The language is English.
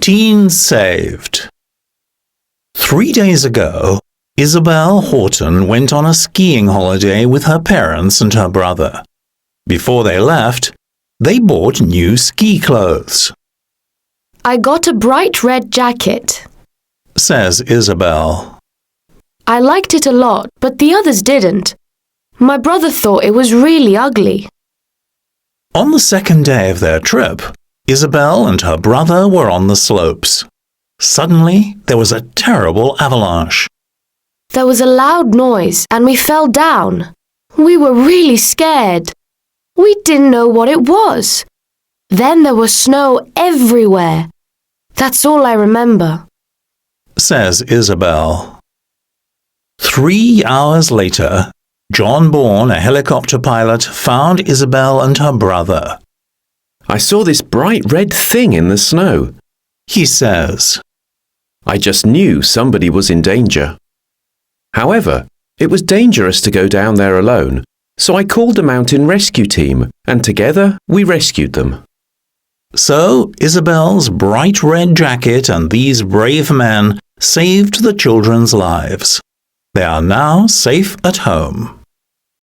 Teens Saved. 3 days ago, Isabel Horton went on a skiing holiday with her parents and her brother. Before they left, they bought new ski clothes. I got a bright red jacket, says Isabel. I liked it a lot, but the others didn't. My brother thought it was really ugly. On the second day of their trip, Isabel and her brother were on the slopes. Suddenly, there was a terrible avalanche. There was a loud noise and we fell down. We were really scared. We didn't know what it was. Then there was snow everywhere. That's all I remember, says Isabel. 3 hours later, John Bourne, a helicopter pilot, found Isabel and her brother. I saw this bright red thing in the snow, he says. I just knew somebody was in danger. However, it was dangerous to go down there alone, so I called the mountain rescue team, and together we rescued them. So, Isabel's bright red jacket and these brave men saved the children's lives. They are now safe at home.